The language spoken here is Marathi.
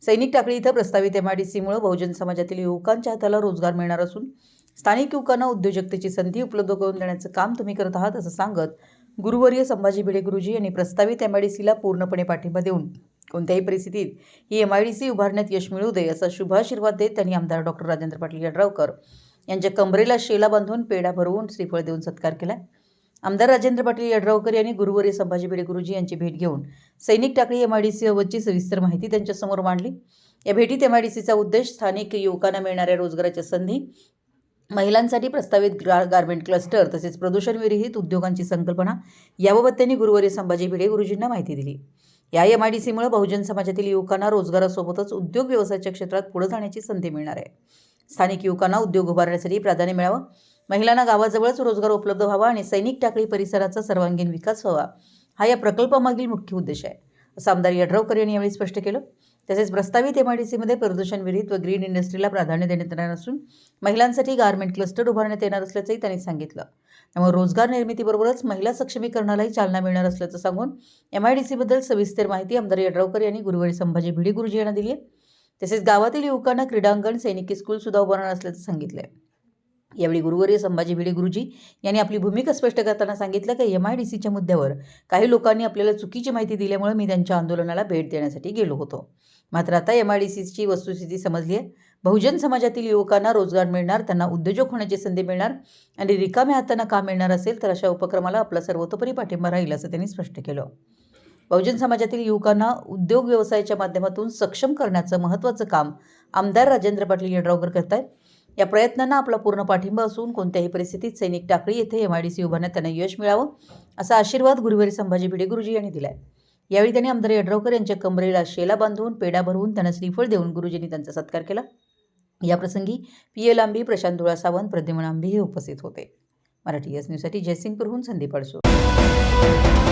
सैनिक टाकळी इथं प्रस्तावित MIDCमुळे बहुजन समाजातील युवकांच्या हाताला रोजगार मिळणार असून स्थानिक युवकांना उद्योजकतेची संधी उपलब्ध करून देण्याचं काम तुम्ही करत आहात असं सांगत गुरुवर्य संभाजी भिडे गुरुजी यांनी प्रस्तावित MIDCला पूर्णपणे पाठिंबा देऊन कोणत्याही परिस्थितीत ही MIDC उभारण्यात यश मिळू दे असा शुभाशीर्वाद देत त्यांनी आमदार डॉक्टर राजेंद्र पाटील यड्रावकर यांच्या कंबरेला शेला बांधून पेढा भरवून श्रीफळ देऊन सत्कार केला। आमदार राजेंद्र पाटील यड्रावकर यांनी गुरुवर्य संभाजी भिडे गुरुजी यांची भेट घेऊन सैनिक टाकळी MIDC बाबतची सविस्तर माहिती त्यांच्यासमोर मांडली। या भेटीत MIDCचा उद्देश स्थानिक युवकांना मिळणाऱ्या रोजगाराच्या संधी, महिलांसाठी प्रस्तावित गारमेंट क्लस्टर तसेच प्रदूषण विरहित उद्योगांची संकल्पना याबाबत त्यांनी गुरुवर्य संभाजी भिडे गुरुजींना माहिती दिली। या MIDCमुळे बहुजन समाजातील युवकांना रोजगारासोबतच उद्योग व्यवसायाच्या क्षेत्रात पुढे जाण्याची संधी मिळणार आहे। स्थानिक युवकांना उद्योग उभारण्यासाठी प्राधान्य मिळावं, महिलांना गावाजवळच रोजगार उपलब्ध व्हावा आणि सैनिक टाकळी परिसराचा सर्वांगीण विकास व्हावा हा या प्रकल्पामागील मुख्य उद्देश आहे असं आमदार यड्रावकर यांनी यावेळी स्पष्ट केलं। तसेच प्रस्तावित MIDCमध्ये प्रदूषण विरहित व ग्रीन इंडस्ट्रीला प्राधान्य देण्यात येणार असून महिलांसाठी गारमेंट क्लस्टर उभारण्यात येणार असल्याचंही त्यांनी सांगितलं। त्यामुळे रोजगार निर्मितीबरोबरच महिला सक्षमीकरणालाही चालना मिळणार असल्याचं सांगून MIDCबद्दल सविस्तर माहिती आमदार यड्रावकर यांनी गुरुवर्य संभाजी भिडे गुरुजी यांना दिली आहे। तसेच गावातील युवकांना क्रीडांगण, सैनिकी स्कूल सुद्धा उभारणार असल्याचं सांगितलंय। यावेळी गुरुवर्य संभाजी भिडे गुरुजी यांनी आपली भूमिका स्पष्ट करताना सांगितलं की MIDCच्या मुद्द्यावर काही लोकांनी आपल्याला चुकीची माहिती दिल्यामुळे मी त्यांच्या आंदोलनाला भेट देण्यासाठी गेलो होतो। मात्र आता MIDCची वस्तुस्थिती समजली आहे। बहुजन समाजातील युवकांना रोजगार मिळणार, त्यांना उद्योजक होण्याची संधी मिळणार आणि रिकाम्या हातांना काम मिळणार असेल तर अशा उपक्रमाला आपला सर्वतोपरी पाठिंबा राहील असं त्यांनी स्पष्ट केलं। बहुजन समाजातील युवकांना उद्योग व्यवसायाच्या माध्यमातून सक्षम करण्याचं महत्त्वाचं काम आमदार राजेंद्र पाटील यड्रावकर करतायत। या प्रयत्नांना आपला पूर्ण पाठिंबा असून कोणत्याही परिस्थितीत सैनिक टाकळी येथे MIDC उभारण्यात त्यांना यश मिळावं असा आशीर्वाद गुरुवर्य संभाजी भिडे गुरुजी यांनी दिलाय। यावेळी त्यांनी आमदार यड्रावकर यांच्या कंबरेला शेला बांधून पेढा भरवून त्यांना श्रीफळ देऊन गुरुजींनी त्यांचा सत्कार केला। याप्रसंगी PL आंबी, प्रशांत धुळा सावंत, प्रद्युम्न आंबी हे उपस्थित होते। मराठी न्यूजसाठी जयसिंगपूरहून संदीप अडसूळ।